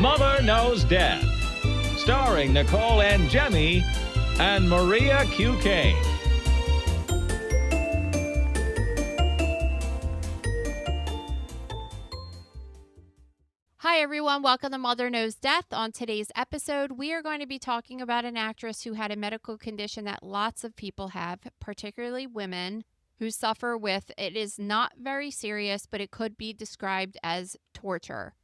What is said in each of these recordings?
Mother Knows Death, starring Nicole and Jemmy and Maria Q. Kane. Hi, everyone. Welcome to Mother Knows Death. On today's episode, we are going to be talking about an actress who had a medical condition that lots of people have, particularly women who suffer with. It is not very serious, but it could be described as torture.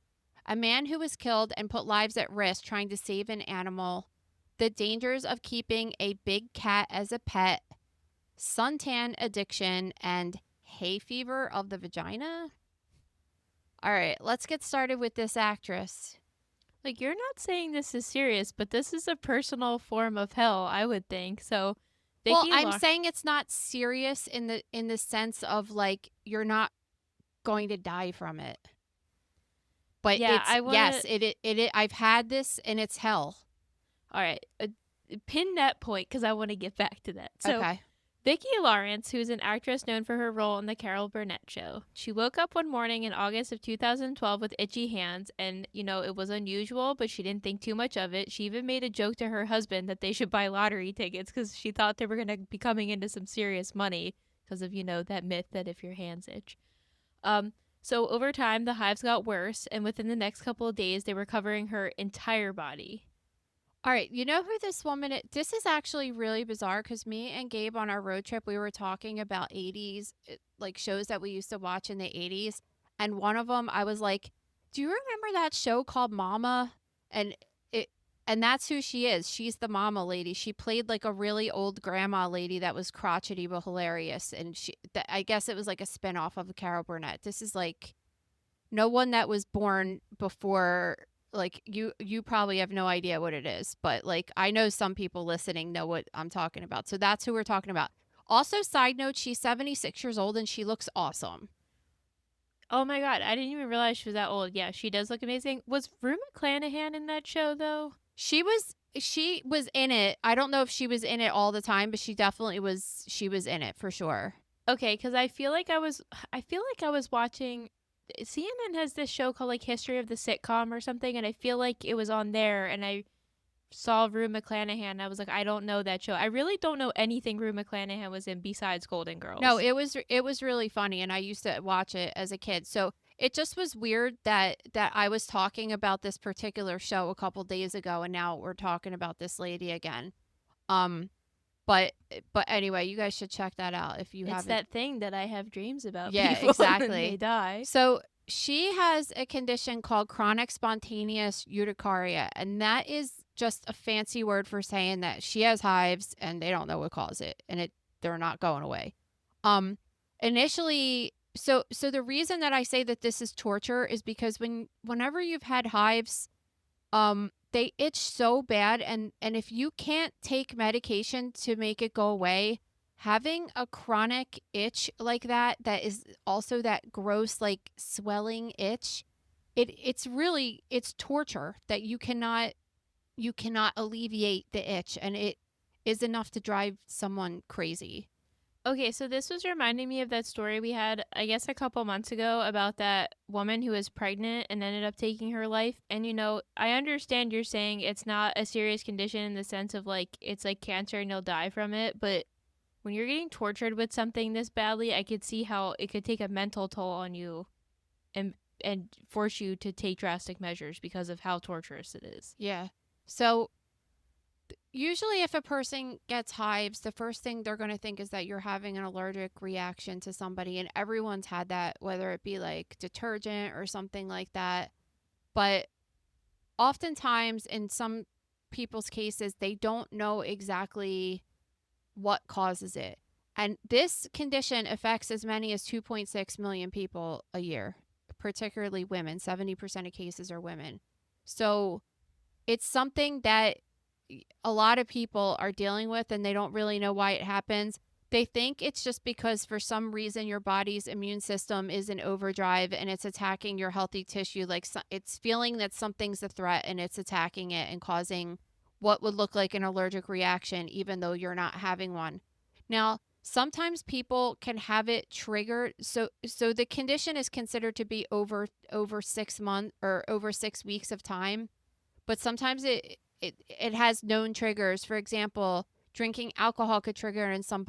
A man who was killed and put lives at risk trying to save an animal, the dangers of keeping a big cat as a pet, suntan addiction, and hay fever of the vagina. All right, let's get started with this actress. Like, you're not saying this is serious, but this is a personal form of hell, I would think. So, Well, I'm saying it's not serious in the sense of like you're not going to die from it. But yeah, I've had this and it's hell. All right, pin that point because I want to get back to that. So, okay. Vicki Lawrence, who's an actress known for her role in the Carol Burnett show, she woke up one morning in August of 2012 with itchy hands, and, it was unusual, but she didn't think too much of it. She even made a joke to her husband that they should buy lottery tickets because she thought they were going to be coming into some serious money because of, that myth that if your hands itch. So over time, the hives got worse, and within the next couple of days, they were covering her entire body. All right, you know who this woman is? This is actually really bizarre because me and Gabe on our road trip, we were talking about 80s, like shows that we used to watch in the 80s. And one of them, I was like, do you remember that show called Mama? And that's who she is. She's the mama lady. She played like a really old grandma lady that was crotchety but hilarious. And I guess it was like a spinoff of Carol Burnett. This is like no one that was born before. Like you probably have no idea what it is, but like I know some people listening know what I'm talking about. So that's who we're talking about. Also, side note, she's 76 years old and she looks awesome. Oh my God, I didn't even realize she was that old. Yeah, she does look amazing. Was Rue McClanahan in that show though? She was in it. I don't know if she was in it all the time, but she definitely was. She was in it for sure. Okay, because I feel like I was watching. CNN has this show called like History of the Sitcom or something, and I feel like it was on there, and I saw Rue McClanahan. And I was like, I don't know that show. I really don't know anything Rue McClanahan was in besides Golden Girls. No, it was really funny, and I used to watch it as a kid. So it just was weird that I was talking about this particular show a couple days ago, and now we're talking about this lady again. But anyway, you guys should check that out if you haven't. It's that thing that I have dreams about. Yeah, people exactly. When they die. So she has a condition called chronic spontaneous urticaria, and that is just a fancy word for saying that she has hives and they don't know what caused it, and they're not going away. Initially, so the reason that I say that this is torture is because whenever you've had hives, they itch so bad, and if you can't take medication to make it go away, having a chronic itch like that is also that gross like swelling itch, it's torture that you cannot alleviate the itch, and it is enough to drive someone crazy. Okay, so this was reminding me of that story we had, I guess, a couple months ago about that woman who was pregnant and ended up taking her life. And, I understand you're saying it's not a serious condition in the sense of, like, it's like cancer and you'll die from it. But when you're getting tortured with something this badly, I could see how it could take a mental toll on you and force you to take drastic measures because of how torturous it is. Yeah. So usually if a person gets hives, the first thing they're going to think is that you're having an allergic reaction to somebody, and everyone's had that, whether it be like detergent or something like that. But oftentimes in some people's cases, they don't know exactly what causes it. And this condition affects as many as 2.6 million people a year, particularly women. 70% of cases are women. So it's something that a lot of people are dealing with, and they don't really know why it happens. They think it's just because for some reason your body's immune system is in overdrive and it's attacking your healthy tissue. Like it's feeling that something's a threat and it's attacking it and causing what would look like an allergic reaction, even though you're not having one. Now, sometimes people can have it triggered. So the condition is considered to be over 6 months or over 6 weeks of time, but sometimes it has known triggers. For example, drinking alcohol could trigger in some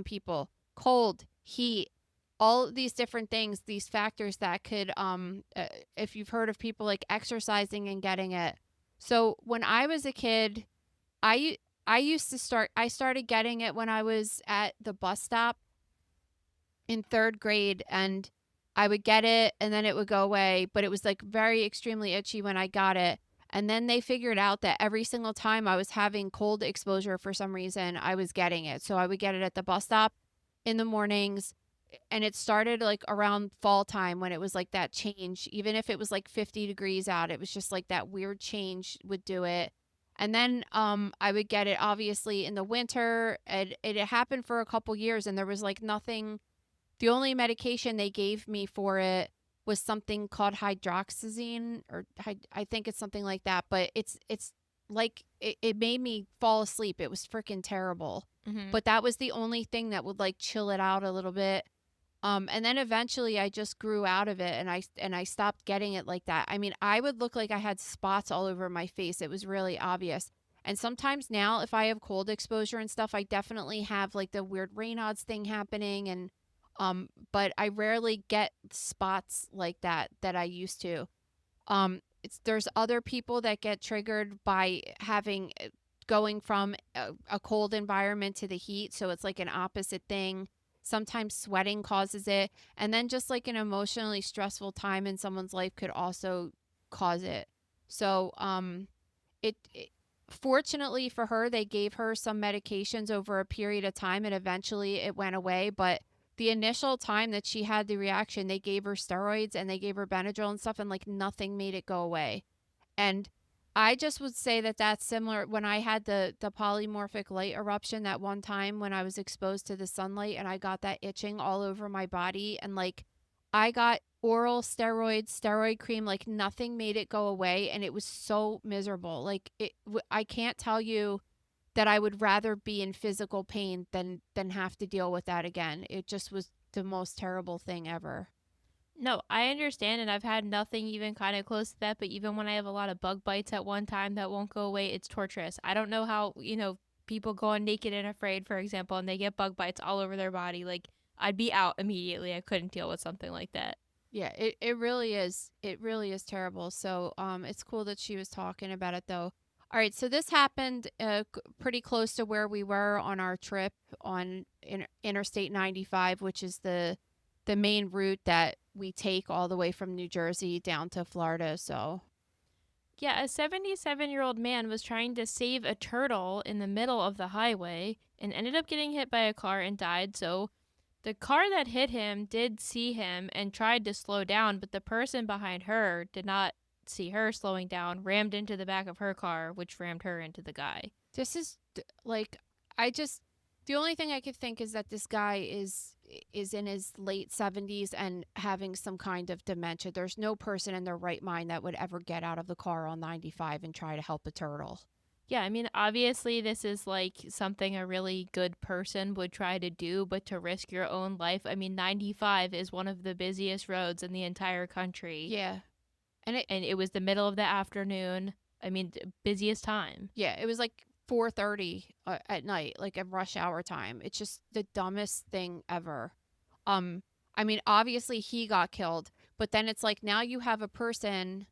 people, cold, heat, all of these different things, these factors that could if you've heard of people like exercising and getting it. So when I was a kid, I I started getting it when I was at the bus stop in 3rd grade, and I would get it and then it would go away, but it was like very extremely itchy when I got it. And then they figured out that every single time I was having cold exposure for some reason, I was getting it. So I would get it at the bus stop in the mornings, and it started like around fall time when it was like that change. Even if it was like 50 degrees out, it was just like that weird change would do it. And then I would get it obviously in the winter, and it happened for a couple years, and there was like nothing. The only medication they gave me for it was something called hydroxyzine, or I think it's something like that, but it's like it made me fall asleep. It was freaking terrible. Mm-hmm. But that was the only thing that would like chill it out a little bit. And then eventually I just grew out of it, and I stopped getting it like that. I mean, I would look like I had spots all over my face. It was really obvious. And sometimes now if I have cold exposure and stuff, I definitely have like the weird Raynaud's thing happening, and but I rarely get spots like that I used to. There's other people that get triggered by having going from a cold environment to the heat, so it's like an opposite thing. Sometimes sweating causes it, and then just like an emotionally stressful time in someone's life could also cause it. So it fortunately for her, they gave her some medications over a period of time, and eventually it went away. But the initial time that she had the reaction, they gave her steroids and they gave her Benadryl and stuff, and like nothing made it go away. And I just would say that that's similar when I had the polymorphic light eruption that one time when I was exposed to the sunlight, and I got that itching all over my body, and like I got oral steroids, steroid cream, like nothing made it go away, and it was so miserable. Like I can't tell you that I would rather be in physical pain than have to deal with that again. It just was the most terrible thing ever. No, I understand, and I've had nothing even kind of close to that, but even when I have a lot of bug bites at one time that won't go away, it's torturous. I don't know how, people go on Naked and Afraid, for example, and they get bug bites all over their body. Like, I'd be out immediately. I couldn't deal with something like that. Yeah, it really is. It really is terrible. So it's cool that she was talking about it though. All right, so this happened pretty close to where we were on our trip on Interstate 95, which is the main route that we take all the way from New Jersey down to Florida. So Yeah, a 77-year-old man was trying to save a turtle in the middle of the highway and ended up getting hit by a car and died. So the car that hit him did see him and tried to slow down, but the person behind her did not see her slowing down, rammed into the back of her car, which rammed her into the guy. this is like I just the only thing I could think is that this guy is in his late 70s and having some kind of dementia. There's no person in their right mind that would ever get out of the car on 95 and try to help a turtle. Yeah, I mean, obviously, this is like something a really good person would try to do, but to risk your own life, I mean, 95 is one of the busiest roads in the entire country. Yeah. And it was the middle of the afternoon. I mean, busiest time. Yeah, it was like 4:30 at night, like a rush hour time. It's just the dumbest thing ever. I mean, obviously he got killed, but then it's like now you have a person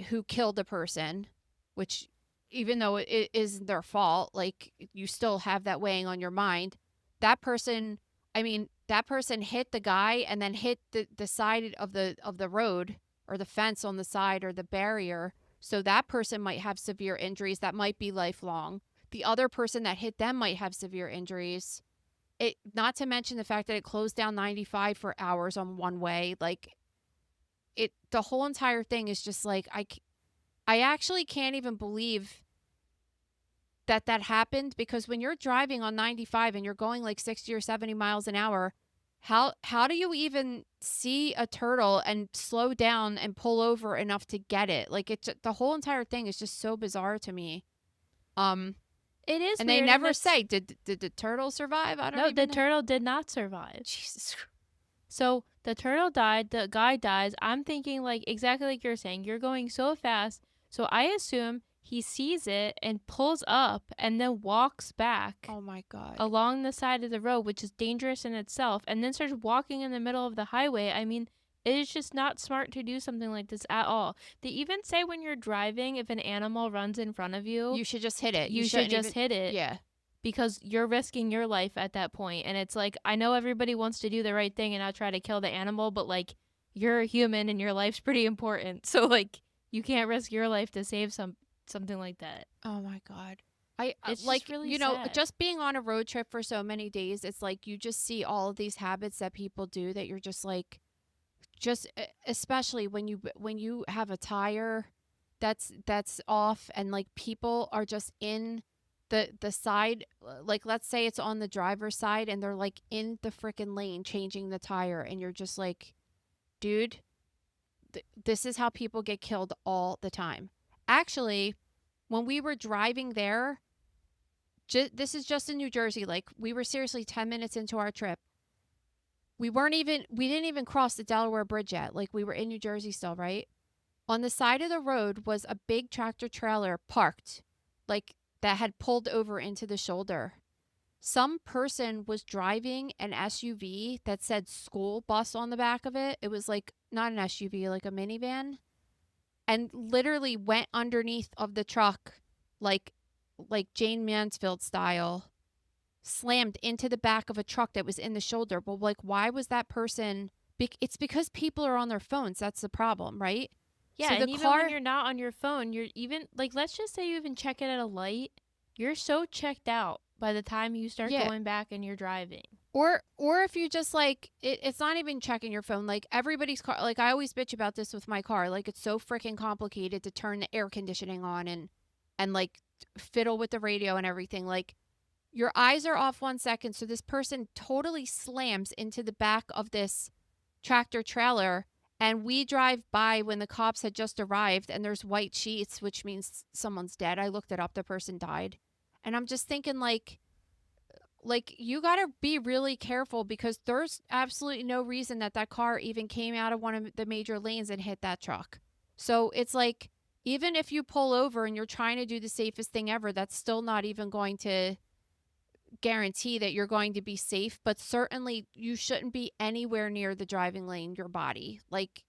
who killed a person, which even though it isn't their fault, like you still have that weighing on your mind. That person, I mean, that person hit the guy and then hit the side of the road or the fence on the side or the barrier. So that person might have severe injuries that might be lifelong. The other person that hit them might have severe injuries. It not to mention the fact that it closed down 95 for hours on one way. Like the whole entire thing is just like I actually can't even believe that happened, because when you're driving on 95 and you're going like 60 or 70 miles an hour, how do you even see a turtle and slow down and pull over enough to get it? Like the whole entire thing is just so bizarre to me. It is And weird. they never it's- say, did the turtle survive? I don't No, even the know. turtle did not survive. Jesus Christ. So the turtle died, the guy dies. I'm thinking like exactly like you're saying, you're going so fast. So I assume he sees it and pulls up and then walks back Oh my God. along the side of the road, which is dangerous in itself, and then starts walking in the middle of the highway. I mean, it is just not smart to do something like this at all. They even say when you're driving, if an animal runs in front of you, You should just hit it. you should shouldn't just even- hit it. Yeah. Because you're risking your life at that point. And it's like, I know everybody wants to do the right thing and not try to kill the animal, but like, you're a human and your life's pretty important. So like, you can't risk your life to save something like that. Oh my God. It's like, just really you know, sad. just being on a road trip for so many days, it's like you just see all of these habits that people do that you're just like, especially when you have a tire that's off and like people are just in the side, like let's say it's on the driver's side and they're like in the freaking lane changing the tire, and you're just like, dude, this is how people get killed all the time. Actually, when we were driving there, this is just in New Jersey, like we were seriously 10 minutes into our trip. We didn't even cross the Delaware Bridge yet. Like we were in New Jersey still, right? On the side of the road was a big tractor trailer parked, like that had pulled over into the shoulder. Some person was driving an SUV that said school bus on the back of it. It was like not an SUV, like a minivan, and literally went underneath of the truck like Jane Mansfield style, slammed into the back of a truck that was in the shoulder. But like, why was that person? It's because people are on their phones. That's the problem, right? Yeah, So and the even car, when you're not on your phone, you're even like, let's just say you even check it at a light, you're so checked out by the time you start Yeah. going back and you're driving. or if you just like it's not even checking your phone. Like everybody's car, like I always bitch about this with my car. Like it's so freaking complicated to turn the air conditioning on and like fiddle with the radio and everything. Like your eyes are off 1 second, so this person totally slams into the back of this tractor trailer, and we drive by when the cops had just arrived, and there's white sheets, which means someone's dead. I looked it up, the person died. And I'm just thinking like you got to be really careful, because there's absolutely no reason that car even came out of one of the major lanes and hit that truck. So it's like, even if you pull over and you're trying to do the safest thing ever, that's still not even going to guarantee that you're going to be safe. But certainly you shouldn't be anywhere near the driving lane, your body. Like,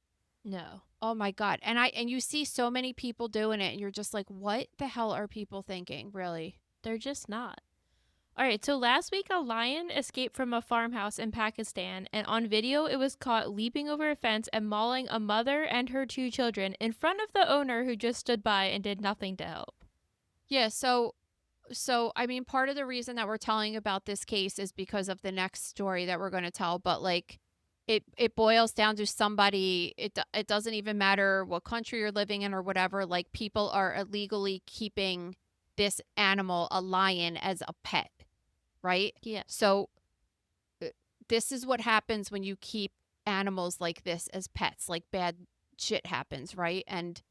No. oh my God. And you see so many people doing it, and you're just like, what the hell are people thinking, really? They're just not. All right, so last week a lion escaped from a farmhouse in Pakistan, and on video it was caught leaping over a fence and mauling a mother and her 2 children in front of the owner, who just stood by and did nothing to help. Yeah, so I mean, part of the reason that we're telling about this case is because of the next story that we're going to tell, but like it boils down to somebody, it doesn't even matter what country you're living in or whatever, like people are illegally keeping this animal, a lion, as a pet, right? Yeah. So this is what happens when you keep animals like this as pets. Like bad shit happens, right? And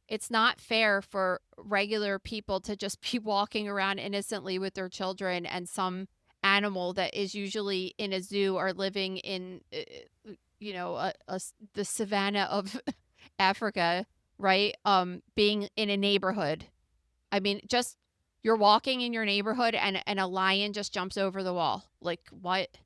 it's not fair for regular people to just be walking around innocently with their children, and some animal that is usually in a zoo or living in, the savannah of Africa, right? Being in a neighborhood. I mean, just you're walking in your neighborhood and a lion just jumps over the wall. Like, what?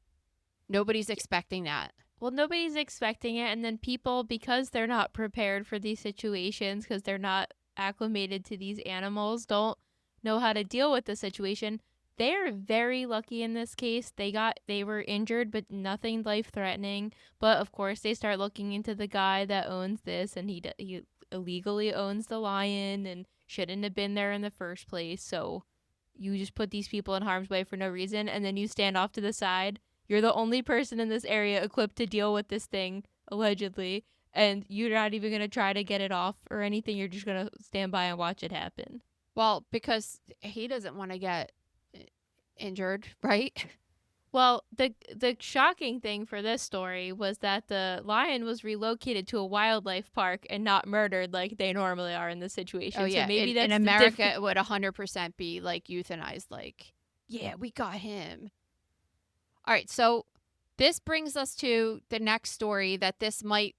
Nobody's expecting that. Well, nobody's expecting it, and then people, because they're not prepared for these situations, because they're not acclimated to these animals, don't know how to deal with the situation. They're very lucky in this case. They were injured, but nothing life-threatening. But of course, they start looking into the guy that owns this, and he illegally owns the lion and shouldn't have been there in the first place. So you just put these people in harm's way for no reason, and then you stand off to the side. You're the only person in this area equipped to deal with this thing, allegedly, and you're not even going to try to get it off or anything. You're just going to stand by and watch it happen. Well, because he doesn't want to get injured, right? Well, the shocking thing for this story was that the lion was relocated to a wildlife park and not murdered like they normally are in this Oh situation. So yeah, maybe in that's the America difference. it would 100% be like euthanized. Like, yeah, we got him. All right, so this brings us to the next story that this might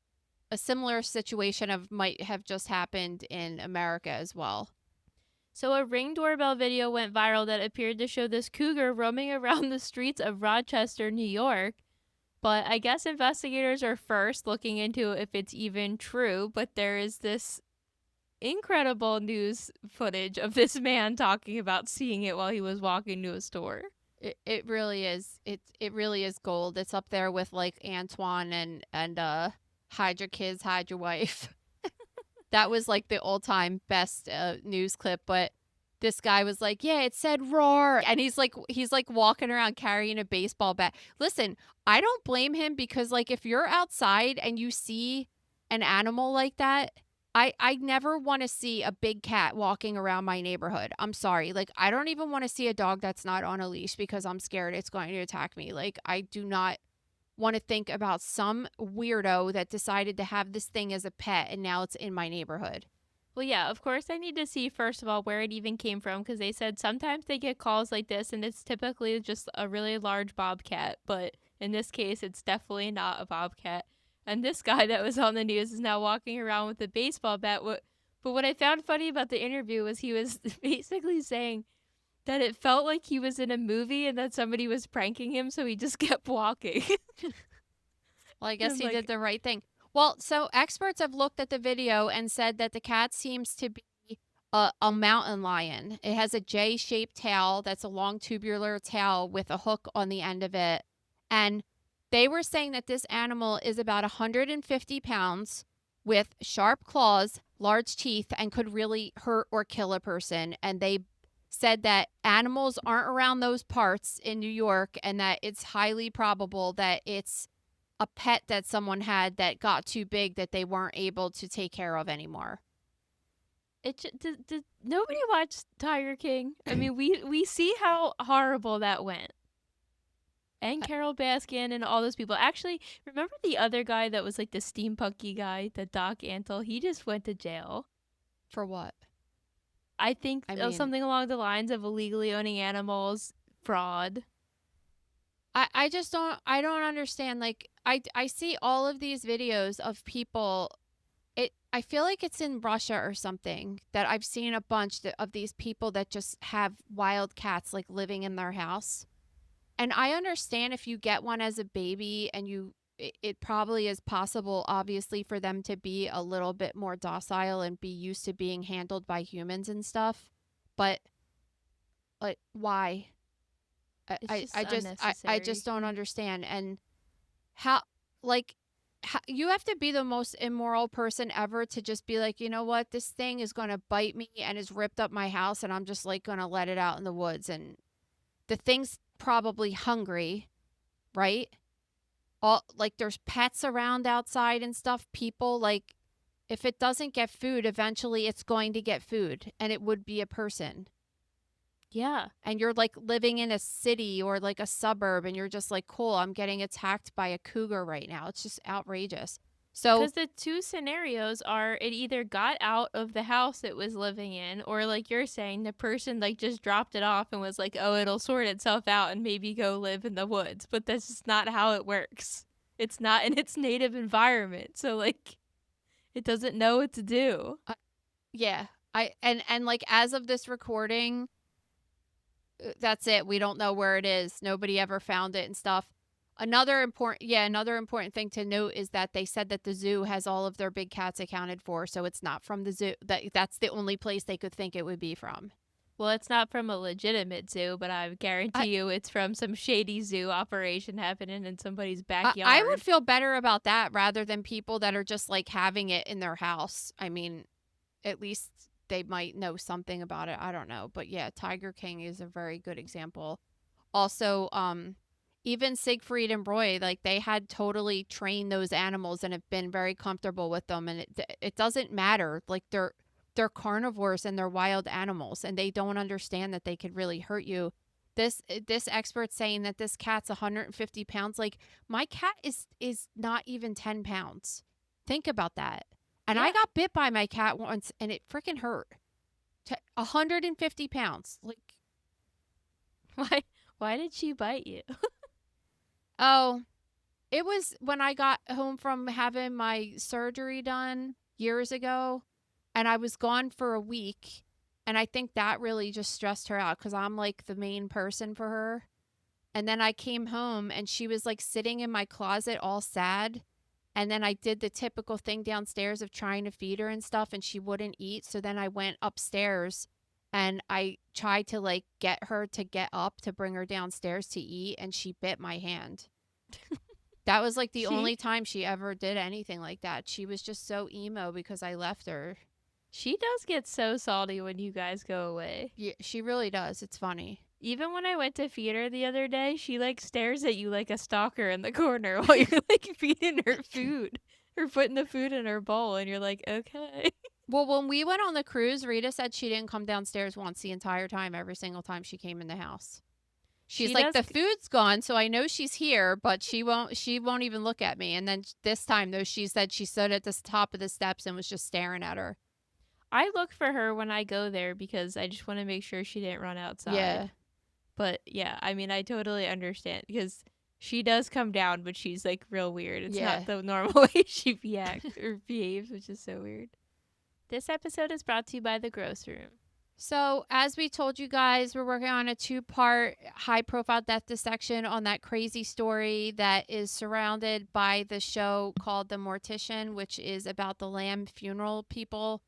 a similar situation of might have just happened in America as well. So a Ring doorbell video went viral that appeared to show this cougar roaming around the streets of Rochester, New York. But I guess investigators are first looking into if it's even true. But there is this incredible news footage of this man talking about seeing it while he was walking to a store. It really is. It really is gold. It's up there with like Antoine and hide your kids, hide your wife. That was like the all-time best news clip, but this guy was like, "Yeah, it said roar." And he's like walking around carrying a baseball bat. Listen, I don't blame him because like if you're outside and you see an animal like that, I never want to see a big cat walking around my neighborhood. I'm sorry. Like I don't even want to see a dog that's not on a leash because I'm scared it's going to attack me. Like I do not want to think about some weirdo that decided to have this thing as a pet and now it's in my neighborhood. Well, yeah, of course, I need to see first of all where it even came from because they said sometimes they get calls like this and it's typically just a really large bobcat, but in this case, it's definitely not a bobcat. And this guy that was on the news is now walking around with a baseball bat. But what I found funny about the interview was he was basically saying that it felt like he was in a movie and that somebody was pranking him, so he just kept walking. Well, I And guess I'm he did like, the right thing. Well, so experts have looked at the video and said that the cat seems to be a mountain lion. It has a J shaped tail that's a long tubular tail with a hook on the end of it. And they were saying that this animal is about 150 pounds with sharp claws, large teeth, and could really hurt or kill a person. And they said that animals aren't around those parts in New York and that it's highly probable that it's a pet that someone had that got too big that they weren't able to take care of anymore. did nobody watch Tiger King? I mean, we see how horrible that went. And Carol Baskin and all those people. Actually, remember the other guy that was like the steampunky guy, the Doc Antle? He just went to jail. For what? I think I mean, something along the lines of illegally owning animals, fraud. I just don't understand. Like I see all of these videos of people. I feel like it's in Russia or something that I've seen a bunch of these people that just have wild cats like living in their house. And I understand if you get one as a baby and it probably is possible obviously for them to be a little bit more docile and be used to being handled by humans and stuff. But like why? It's just I unnecessary. just don't understand. And how like you have to be the most immoral person ever to just be like, you know what, this thing is going to bite me and has ripped up my house and I'm just like going to let it out in the woods. And the thing's probably hungry, right? All like there's pets around outside and stuff. People like if it doesn't get food, eventually it's going to get food and it would be a person. Yeah. And you're like living in a city or like a suburb and you're just like, cool, I'm getting attacked by a cougar right now. It's just outrageous. So, Because the two scenarios are it either got out of the house it was living in, or like you're saying, the person like just dropped it off and was like, oh, it'll sort itself out and maybe go live in the woods. But that's just not how it works. It's not in its native environment. So like it doesn't know what to do. yeah. And like as of this recording, that's it. We don't know where it is. Nobody ever found it and stuff. Another important thing to note is that they said that the zoo has all of their big cats accounted for, so it's not from the zoo. That's the only place they could think it would be from. Well, it's not from a legitimate zoo, but I guarantee you it's from some shady zoo operation happening in somebody's backyard. I would feel better about that rather than people that are just like having it in their house. I mean, at least they might know something about it. I don't know. But yeah, Tiger King is a very good example. Also, even Siegfried and Roy, like they had totally trained those animals and have been very comfortable with them. And it doesn't matter. Like they're carnivores and they're wild animals and they don't understand that they could really hurt you. this expert saying that this cat's 150 pounds. Like, my cat is not even 10 pounds. Think about that. And I Yeah. got bit by my cat once, and it freaking hurt. 150 pounds. Like, Why did she bite you? oh, it was when I got home from having my surgery done years ago, and I was gone for a week. And I think that really just stressed her out because I'm like the main person for her. And then I came home and she was like sitting in my closet all sad. And then I did the typical thing downstairs of trying to feed her and stuff, and she wouldn't eat. So then I went upstairs and I tried to like get her to get up to bring her downstairs to eat, and she bit my hand. That was like the She only time she ever did anything like that. She was just so emo because I left her. she does get so salty when you guys go away. Yeah, she really does. It's funny. Even when I went to feed her the other day, she like stares at you like a stalker in the corner while you're like feeding her food or putting the food in her bowl, and you're like, okay. Well, when we went on the cruise, Rita said she didn't come downstairs once the entire time, every single time she came in the house. She's She like, does the food's gone, so I know she's here, but she won't even look at me. And then this time though, she said she stood at the top of the steps and was just staring at her. I look for her when I go there because I just want to make sure she didn't run outside. Yeah. But yeah, I mean, I totally understand because she does come down, but she's like real weird. It's Yeah. not the normal way she reacts or behaves, which is so weird. This episode is brought to you by The Gross Room. So, as we told you guys, we're working on a 2-part high-profile death dissection on that crazy story that is surrounded by the show called The Mortician, which is about the Lamb funeral people.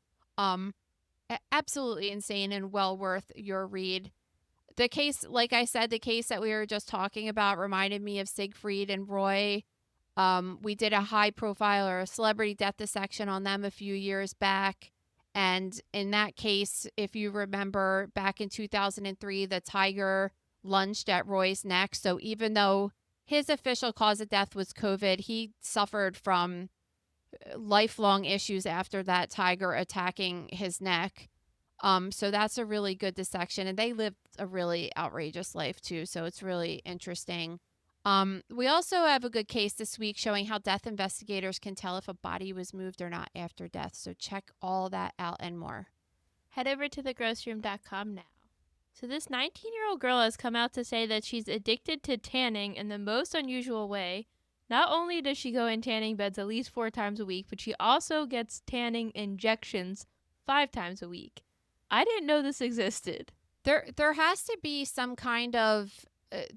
Absolutely insane and well worth your read. The case, like I said, the case that we were just talking about reminded me of Siegfried and Roy. We did a high-profile or a celebrity death dissection on them a few years back. And in that case, if you remember, back in 2003, the tiger lunged at Roy's neck. So even though his official cause of death was COVID, he suffered from lifelong issues after that tiger attacking his neck. So that's a really good dissection. And they lived a really outrageous life too. So it's really interesting. We also have a good case this week showing how death investigators can tell if a body was moved or not after death. So check all that out and more. Head over to thegrossroom.com now. So this 19-year-old girl has come out to say that she's addicted to tanning in the most unusual way. Not only does she go in tanning beds at least 4 times a week, but she also gets tanning injections 5 times a week. I didn't know this existed. There has to be some kind of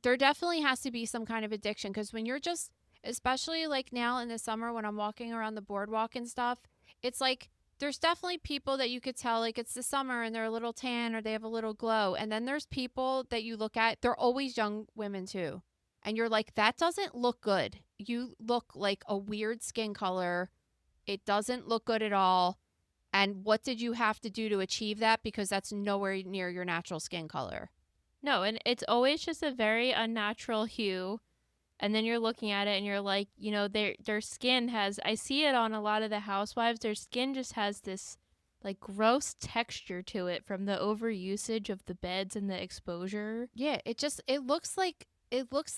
there definitely has to be some kind of addiction, because when you're just, especially like now in the summer when I'm walking around the boardwalk and stuff, it's like there's definitely people that you could tell like it's the summer and they're a little tan or they have a little glow. And then there's people that you look at, they're always young women too. And you're like, that doesn't look good. You look like a weird skin color. It doesn't look good at all. And what did you have to do to achieve that? Because that's nowhere near your natural skin color. No, and it's always just a very unnatural hue. And then you're looking at it and you're like, you know, their skin has, I see it on a lot of the housewives, their skin just has this like gross texture to it from the overusage of the beds and the exposure. Yeah, it looks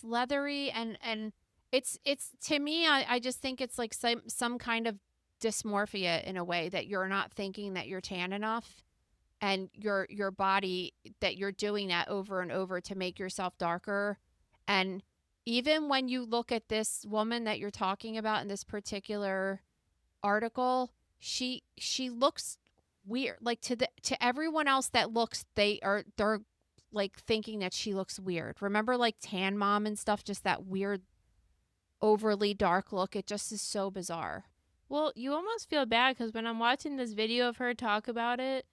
leathery and it's to me, I just think it's like some kind of dysmorphia in a way, that you're not thinking that you're tan enough, and your body, that you're doing that over and over to make yourself darker. And even when you look at this woman that you're talking about in this particular article, she looks weird. Like to everyone else that looks, they're like thinking that she looks weird. Remember like Tan Mom and stuff, just that weird overly dark look. It just is so bizarre. Well, you almost feel bad because when I'm watching this video of her talk about it,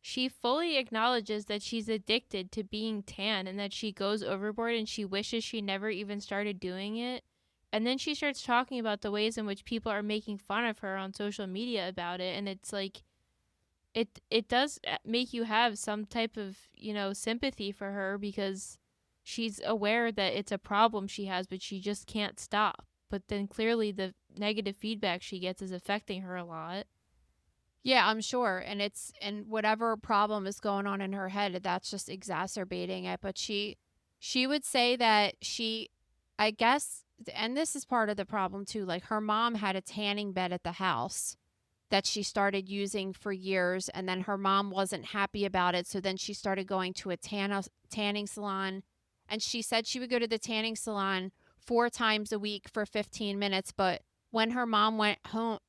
she fully acknowledges that she's addicted to being tan and that she goes overboard and she wishes she never even started doing it. And then she starts talking about the ways in which people are making fun of her on social media about it. And it's like, it does make you have some type of, you know, sympathy for her, because she's aware that it's a problem she has, but she just can't stop. But then clearly the negative feedback she gets is affecting her a lot. Yeah, I'm sure. And whatever problem is going on in her head, that's just exacerbating it. But she She would say that I guess, and this is part of the problem too, like her mom had a tanning bed at the house that she started using for years, and then her mom wasn't happy about it, so then she started going to a tanning salon, and she said she would go to the tanning salon 4 times a week for 15 minutes, but when her mom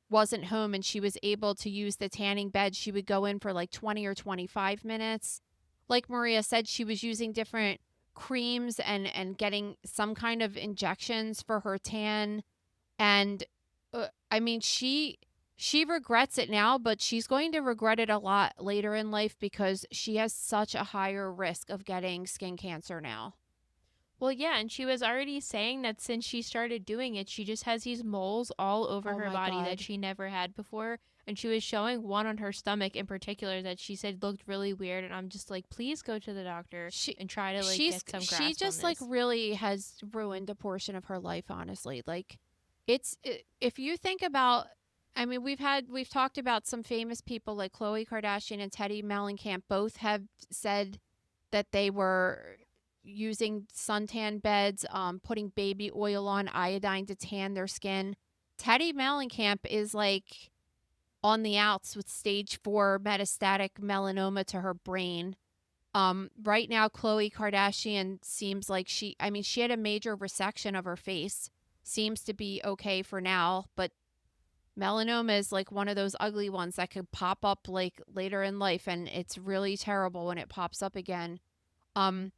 wasn't home and she was able to use the tanning bed, she would go in for like 20 or 25 minutes. Like Maria said, she was using different creams and getting some kind of injections for her tan, and I mean, she regrets it now, but she's going to regret it a lot later in life because she has such a higher risk of getting skin cancer now. Well, yeah, and she was already saying that since she started doing it, she just has these moles all over Oh her my body that God. she never had before. And she was showing one on her stomach in particular that she said looked really weird. And I'm just like, please go to the doctor She and try to like she's get some she grasp on just like this. really has ruined a portion of her life, honestly. Like if you think about, I mean, we've talked about some famous people like Khloe Kardashian and Teddy Mellencamp both have said that they were using suntan beds, putting baby oil on iodine to tan their skin. Teddy Mellencamp is like on the outs with stage 4 metastatic melanoma to her brain. Right now, Khloe Kardashian seems like I mean, she had a major resection of her face. Seems to be okay for now, but melanoma is like one of those ugly ones that could pop up like later in life, and it's really terrible when it pops up again. Um,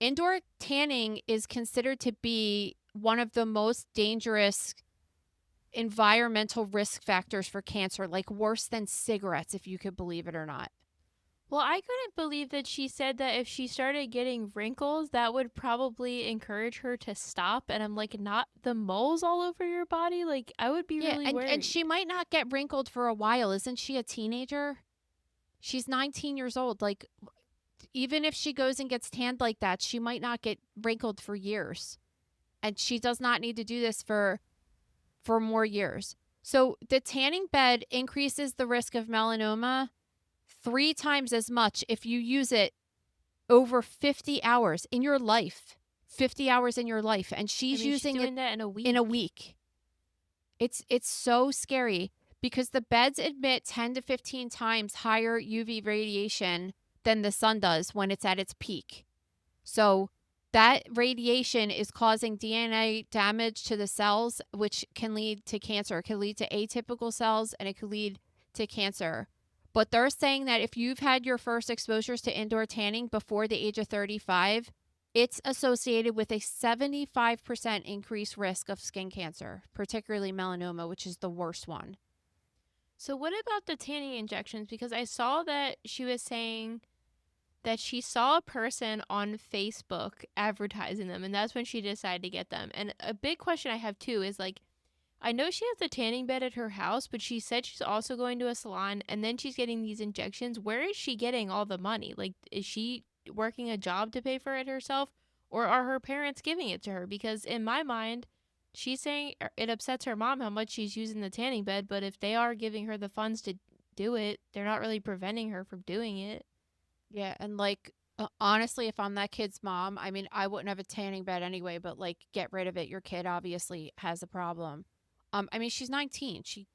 Indoor tanning is considered to be one of the most dangerous environmental risk factors for cancer, like worse than cigarettes, if you could believe it or not. Well, I couldn't believe that she said that if she started getting wrinkles, that would probably encourage her to stop. And I'm like, not the moles all over your body? Like, I would be Yeah, really and worried. she might not get wrinkled for a while. Isn't she a teenager? She's 19 years old. Like, even if she goes and gets tanned like that, she might not get wrinkled for years. And she does not need to do this for more years. So the tanning bed increases the risk of melanoma 3 times as much if you use it over 50 hours in your life. 50 hours in your life. And I she's mean, she's using it doing that in a in a week. week. It's so scary because the beds emit 10 to 15 times higher UV radiation than the sun does when it's at its peak. So that radiation is causing DNA damage to the cells, which can lead to cancer. It can lead to atypical cells and it could lead to cancer. But they're saying that if you've had your first exposures to indoor tanning before the age of 35, it's associated with a 75% increased risk of skin cancer, particularly melanoma, which is the worst one. So, what about the tanning injections? Because I saw that she was saying that she saw a person on Facebook advertising them, and that's when she decided to get them. And a big question I have too is like, I know she has the tanning bed at her house, but she said she's also going to a salon and then she's getting these injections. Where is she getting all the money? Like, is she working a job to pay for it herself, or are her parents giving it to her? Because in my mind, she's saying it upsets her mom how much she's using the tanning bed, but if they are giving her the funds to do it, they're not really preventing her from doing it. Yeah, and like honestly, if I'm that kid's mom, I mean, I wouldn't have a tanning bed anyway, but like get rid of it. Your kid obviously has a problem. I mean, she's 19. She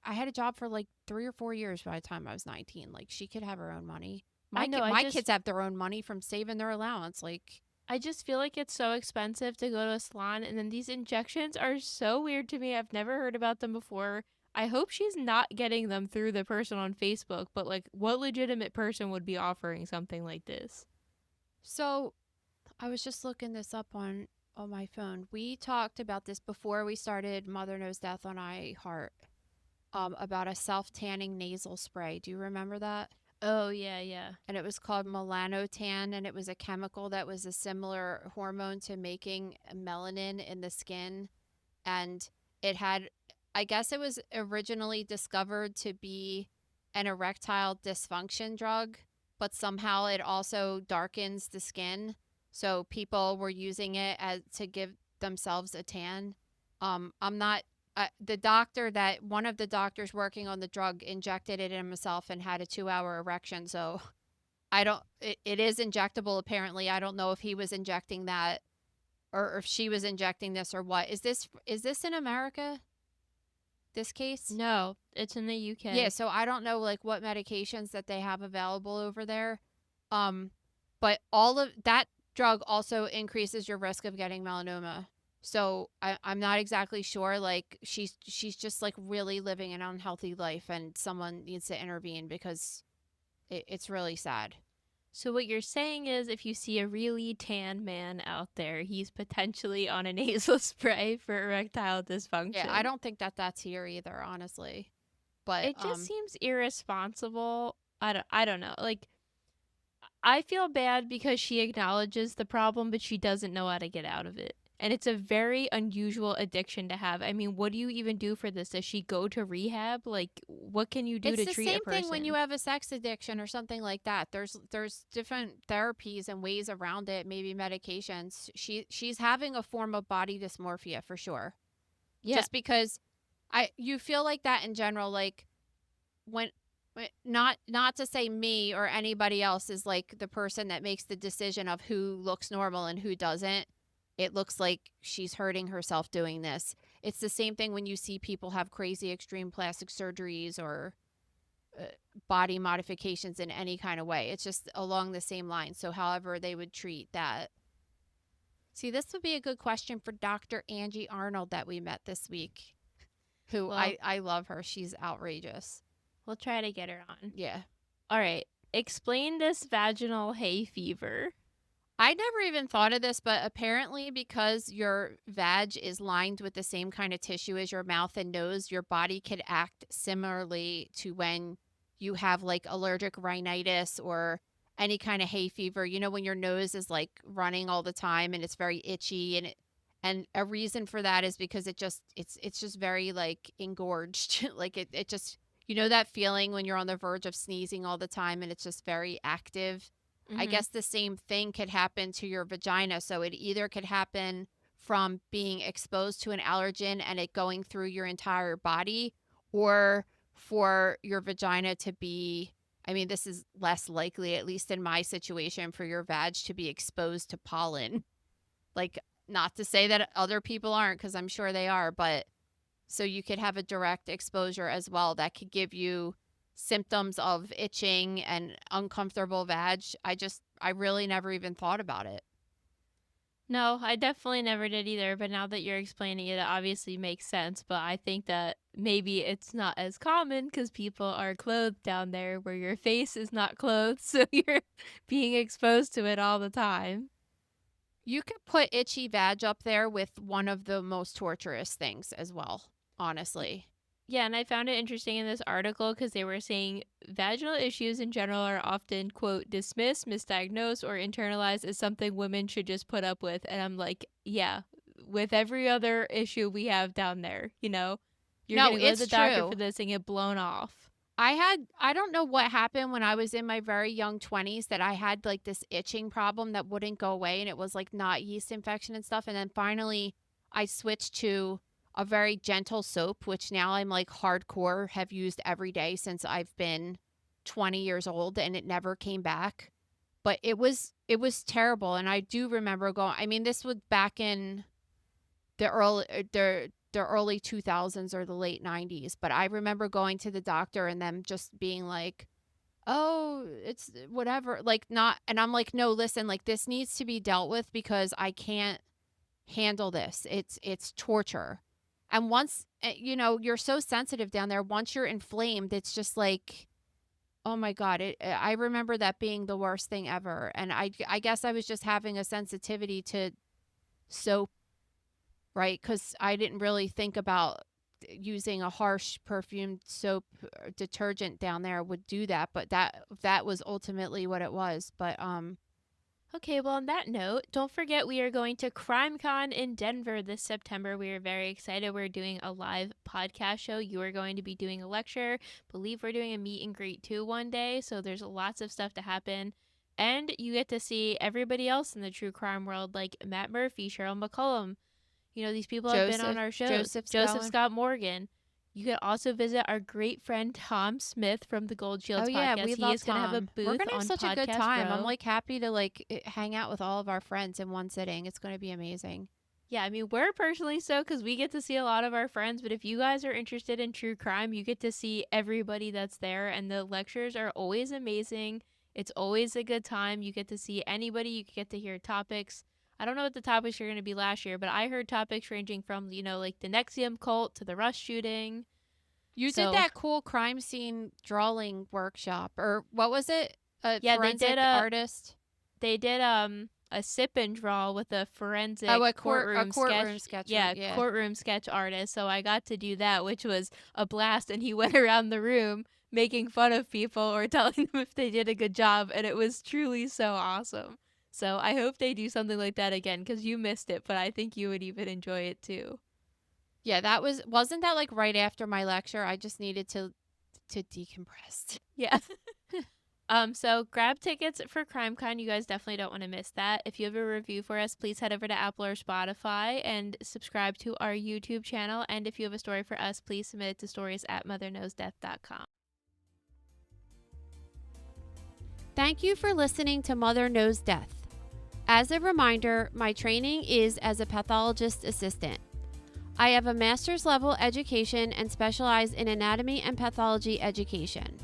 I had a job for like 3 or 4 years by the time I was 19. Like she could have her own money. I know, My kids have their own money from saving their allowance. Like I just feel like it's so expensive to go to a salon, and then these injections are so weird to me. I've never heard about them before. I hope she's not getting them through the person on Facebook, but like, what legitimate person would be offering something like this? so I was just looking this up on my phone. We talked about this before we started Mother Knows Death on iHeart. About a self tanning nasal spray. Do you remember that? Oh, yeah, yeah. And it was called melanotan, and it was a chemical that was a similar hormone to making melanin in the skin. And it had, I guess it was originally discovered to be an erectile dysfunction drug, but somehow it also darkens the skin. So people were using it as to give themselves a tan. I'm not the doctor that one of the doctors working on the drug injected it in himself and had a 2-hour erection. So it is injectable apparently. I don't know if he was injecting that or if she was injecting this or what. Is this in America? This case? No, it's in the UK. Yeah, so I don't know like what medications that they have available over there. Um, but all of that drug also increases your risk of getting melanoma. So I'm not exactly sure. Like she's just like really living an unhealthy life, and someone needs to intervene because it's really sad. So what you're saying is if you see a really tan man out there, he's potentially on a nasal spray for erectile dysfunction. Yeah, I don't think that that's here either, honestly. But It just seems irresponsible. I don't know. Like I feel bad because she acknowledges the problem, but she doesn't know how to get out of it. And it's a very unusual addiction to have. I mean, what do you even do for this? Does she go to rehab? Like, what can you do it's to the treat a same person? thing when you have a sex addiction or something like that. There's different therapies and ways around it, maybe medications. She's having a form of body dysmorphia for sure. Yeah. Just because you feel like that in general, like when not to say me or anybody else is like the person that makes the decision of who looks normal and who doesn't. It looks like she's hurting herself doing this. It's the same thing when you see people have crazy extreme plastic surgeries or body modifications in any kind of way. It's just along the same line. So however they would treat that. See, this would be a good question for Dr. Angie Arnold that we met this week, who Well, I love her. She's outrageous. we'll try to get her on. Yeah. All right. Explain this vaginal hay fever. I never even thought of this, but apparently because your vag is lined with the same kind of tissue as your mouth and nose, your body could act similarly to when you have like allergic rhinitis or any kind of hay fever. You know, when your nose is like running all the time and it's very itchy, and a reason for that is because it's just very like engorged. Like it just, you know, that feeling when you're on the verge of sneezing all the time and it's just very active. I guess the same thing could happen to your vagina. So it either could happen from being exposed to an allergen and it going through your entire body, or for your vagina to be, I mean, this is less likely, at least in my situation, for your vag to be exposed to pollen. Like, not to say that other people aren't, because I'm sure they are, but so you could have a direct exposure as well that could give you symptoms of itching and uncomfortable vag. I really never even thought about it. No, I definitely never did either, but now that you're explaining it, it obviously makes sense. But I think that maybe it's not as common because people are clothed down there where your face is not clothed, so you're being exposed to it all the time. You could put itchy vag up there with one of the most torturous things as well, honestly. Yeah, and I found it interesting in this article because they were saying vaginal issues in general are often, quote, dismissed, misdiagnosed, or internalized as something women should just put up with. And I'm like, yeah, with every other issue we have down there, you know, you're No, going to go to it's the doctor true. for this and get blown off. I don't know what happened when I was in my very young 20s that I had like this itching problem that wouldn't go away, and it was like not yeast infection and stuff. And then finally I switched to a very gentle soap, which now I'm like hardcore, have used every day since I've been 20 years old, and it never came back. But it was terrible. And I do remember going, I mean, this was back in the early 2000s or the late 90s, but I remember going to the doctor and them just being like, "Oh, it's whatever." Like not, and I'm like, "No, listen, like this needs to be dealt with because I can't handle this. It's torture." And once, you know, you're so sensitive down there, once you're inflamed, it's just like, oh my God, I remember that being the worst thing ever. And I guess I was just having a sensitivity to soap, right? Because I didn't really think about using a harsh perfumed soap or detergent down there would do that, but that was ultimately what it was. But Okay, well, on that note, don't forget we are going to CrimeCon in Denver this September. We are very excited. We're doing a live podcast show. You are going to be doing a lecture. Believe we're doing a meet and greet too one day. So there's lots of stuff to happen. And you get to see everybody else in the true crime world, like Matt Murphy, Cheryl McCollum. You know, these people have been on our shows. Joseph Joseph Scott. Scott Morgan. You can also visit our great friend Tom Smith from the Gold Shields Oh yeah, podcast. we He love is going to have a Tom. booth We're gonna have on such a good Podcast time. I'm Row. like happy to hang out with all of our friends in one sitting. It's gonna be amazing. Yeah, I mean, we're personally stoked because we get to see a lot of our friends. But if you guys are interested in true crime, you get to see everybody that's there. And the lectures are always amazing. It's always a good time. You get to see anybody. You get to hear topics. I don't know what the topics are going to be last year, but I heard topics ranging from, like the Nexium cult to the Rush shooting. You So- did that cool crime scene drawing workshop, or what was it? A Yeah, they forensic did artist. They did a sip and draw with a forensic A courtroom sketch. Yeah, courtroom sketch artist. So I got to do that, which was a blast. And he went around the room making fun of people or telling them if they did a good job, and it was truly so awesome. So I hope they do something like that again because you missed it, but I think you would even enjoy it too. Yeah, wasn't that like right after my lecture? I just needed to decompress. Yeah. So grab tickets for CrimeCon. You guys definitely don't want to miss that. If you have a review for us, please head over to Apple or Spotify and subscribe to our YouTube channel. And if you have a story for us, please submit it to stories@motherknowsdeath.com. Thank you for listening to Mother Knows Death. As a reminder, my training is as a pathologist assistant. I have a master's level education and specialize in anatomy and pathology education.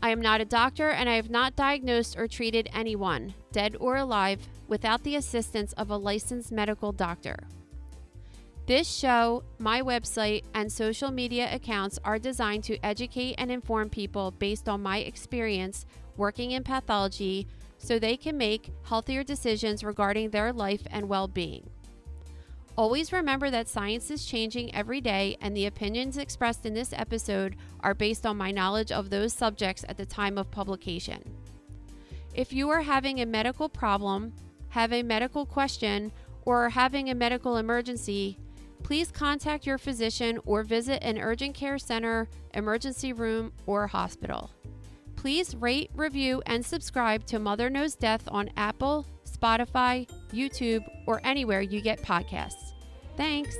I am not a doctor and I have not diagnosed or treated anyone, dead or alive, without the assistance of a licensed medical doctor. This show, my website, and social media accounts are designed to educate and inform people based on my experience working in pathology so they can make healthier decisions regarding their life and well-being. Always remember that science is changing every day, and the opinions expressed in this episode are based on my knowledge of those subjects at the time of publication. If you are having a medical problem, have a medical question, or are having a medical emergency, please contact your physician or visit an urgent care center, emergency room, or hospital. Please rate, review, and subscribe to Mother Knows Death on Apple, Spotify, YouTube, or anywhere you get podcasts. Thanks.